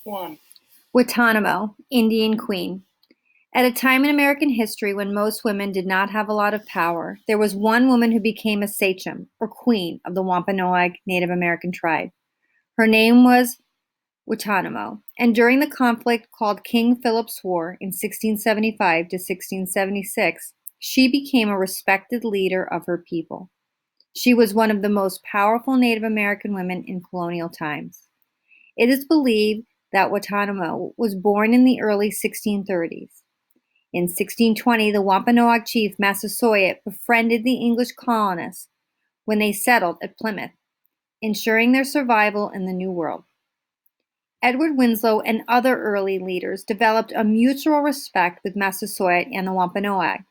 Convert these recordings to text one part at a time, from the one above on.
One. Wetamo, Indian Queen. At a time in American history when most women did not have a lot of power, there was one woman who became a sachem, or queen, of the Wampanoag Native American tribe. Her name was Wetamo, and during the conflict called King Philip's War in 1675 to 1676, she became a respected leader of her people. She was one of the most powerful Native American women in colonial times. It is believed that Wetamo was born in the early 1630s. In 1620, the Wampanoag chief Massasoit befriended the English colonists when they settled at Plymouth, ensuring their survival in the New World. Edward Winslow and other early leaders developed a mutual respect with Massasoit and the Wampanoag.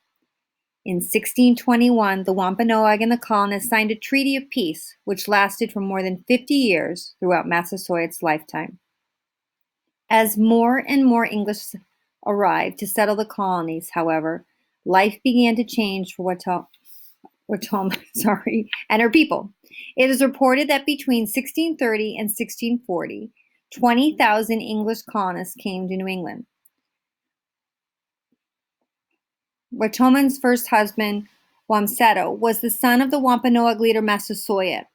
In 1621, the Wampanoag and the colonists signed a treaty of peace, which lasted for more than 50 years throughout Massasoit's lifetime. As more and more English arrived to settle the colonies, however, life began to change for Wetamo, and her people. It is reported that between 1630 and 1640, 20,000 English colonists came to New England. Wetamo's first husband, Wamsetto, was the son of the Wampanoag leader Massasoit.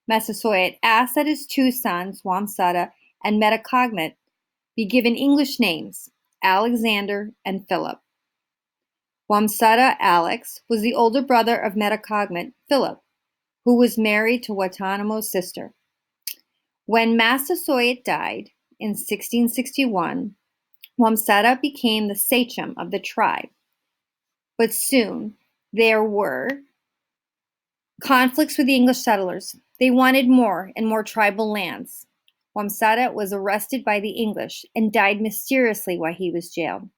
Massasoit asked that his two sons, Wamsutta and Metacogmet, be given English names, Alexander and Philip. Wamsutta Alex was the older brother of Metacogmet, Philip, who was married to Wetamo's sister. When Massasoit died in 1661, Wamsutta became the sachem of the tribe. But soon there were conflicts with the English settlers. They wanted more and more tribal lands. Wamsutta was arrested by the English and died mysteriously while he was jailed.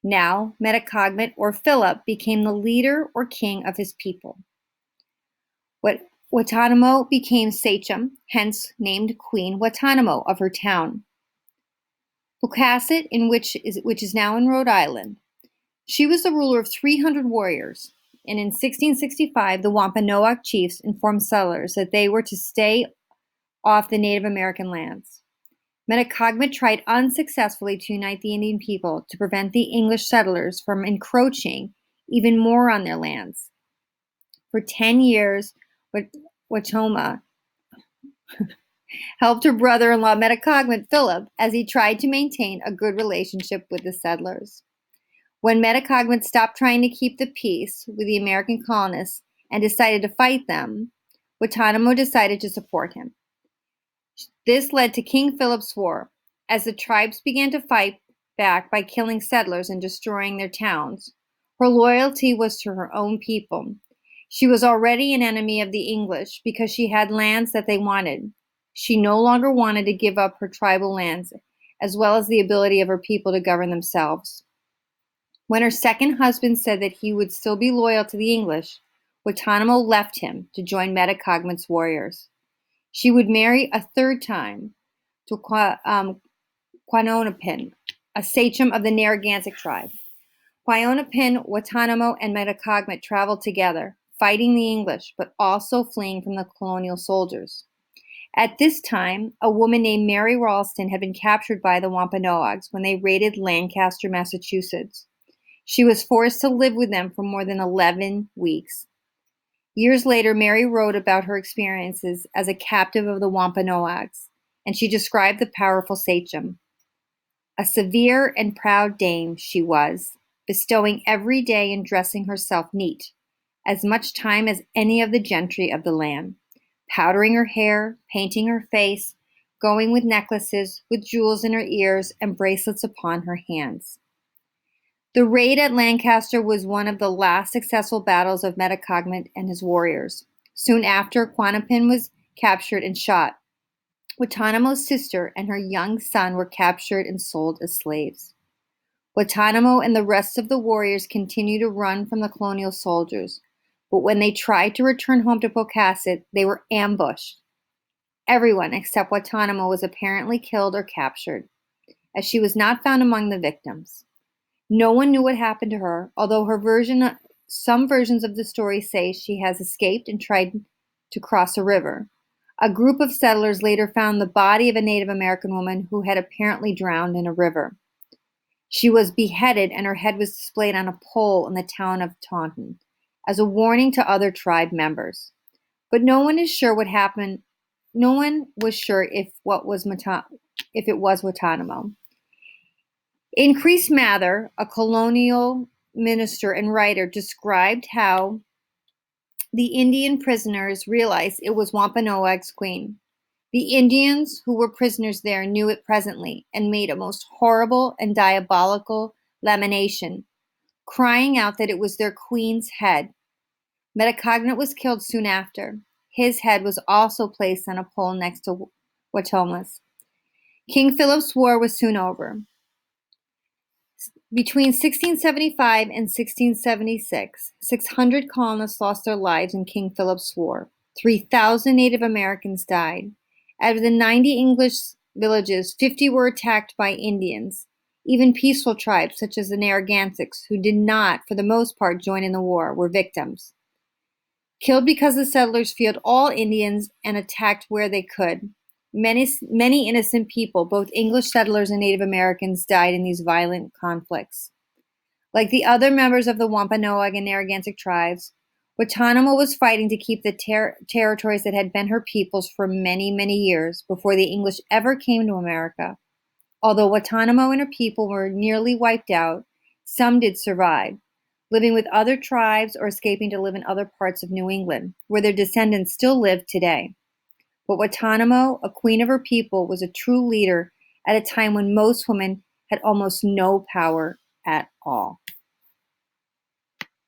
Now, Metacogmet, or Philip, became the leader or king of his people. Wetamo became sachem, hence named Queen Wetamo of her town, Pocasset, which is now in Rhode Island. She was the ruler of 300 warriors, and in 1665, the Wampanoag chiefs informed settlers that they were to stay off the Native American lands. Metacogmet tried unsuccessfully to unite the Indian people to prevent the English settlers from encroaching even more on their lands. For 10 years, Wetamo helped her brother-in-law Metacogmet, Philip, as he tried to maintain a good relationship with the settlers. When Metacogmet stopped trying to keep the peace with the American colonists and decided to fight them, Wetamo decided to support him. This led to King Philip's War, as the tribes began to fight back by killing settlers and destroying their towns. Her loyalty was to her own people. She was already an enemy of the English because she had lands that they wanted. She no longer wanted to give up her tribal lands, as well as the ability of her people to govern themselves. When her second husband said that he would still be loyal to the English, Wetamo left him to join Metacogmet's warriors. She would marry a third time to Quanonapin, a sachem of the Narragansett tribe. Quanonapin, Wetamo, and Metacogmet traveled together, fighting the English, but also fleeing from the colonial soldiers. At this time, a woman named Mary Ralston had been captured by the Wampanoags when they raided Lancaster, Massachusetts. She was forced to live with them for more than 11 weeks. Years later, Mary wrote about her experiences as a captive of the Wampanoags, and she described the powerful sachem. A severe and proud dame she was, bestowing every day in dressing herself neat, as much time as any of the gentry of the land, powdering her hair, painting her face, going with necklaces, with jewels in her ears, and bracelets upon her hands. The raid at Lancaster was one of the last successful battles of Metacogmet and his warriors. Soon after, Quanapin was captured and shot. Wetamo's sister and her young son were captured and sold as slaves. Wetamo and the rest of the warriors continued to run from the colonial soldiers, but when they tried to return home to Pocasset, they were ambushed. Everyone except Wetamo was apparently killed or captured, as she was not found among the victims. No one knew what happened to her, although some versions of the story say she has escaped and tried to cross a river. A group of settlers later found the body of a Native American woman who had apparently drowned in a river. She was beheaded and her head was displayed on a pole in the town of Taunton as a warning to other tribe members. But no one is sure what happened. No one was sure if it was Wetamo. Increase Mather, a colonial minister and writer, described how the Indian prisoners realized it was Wampanoag's queen. The Indians who were prisoners there knew it presently and made a most horrible and diabolical lamentation, crying out that it was their queen's head. Metacognet was killed soon after. His head was also placed on a pole next to Watamo's. King Philip's war was soon over. Between 1675 and 1676, 600 colonists lost their lives in King Philip's War. 3,000 Native Americans died. Out of the 90 English villages, 50 were attacked by Indians. Even peaceful tribes, such as the Narragansetts, who did not, for the most part, join in the war, were victims. Killed because the settlers feared all Indians and attacked where they could. Many innocent people, both English settlers and Native Americans, died in these violent conflicts. Like the other members of the Wampanoag and Narragansett tribes, Wetamo was fighting to keep the territories that had been her people's for many, many years before the English ever came to America. Although Wetamo and her people were nearly wiped out, some did survive, living with other tribes or escaping to live in other parts of New England, where their descendants still live today. But Wetamo, a queen of her people, was a true leader at a time when most women had almost no power at all.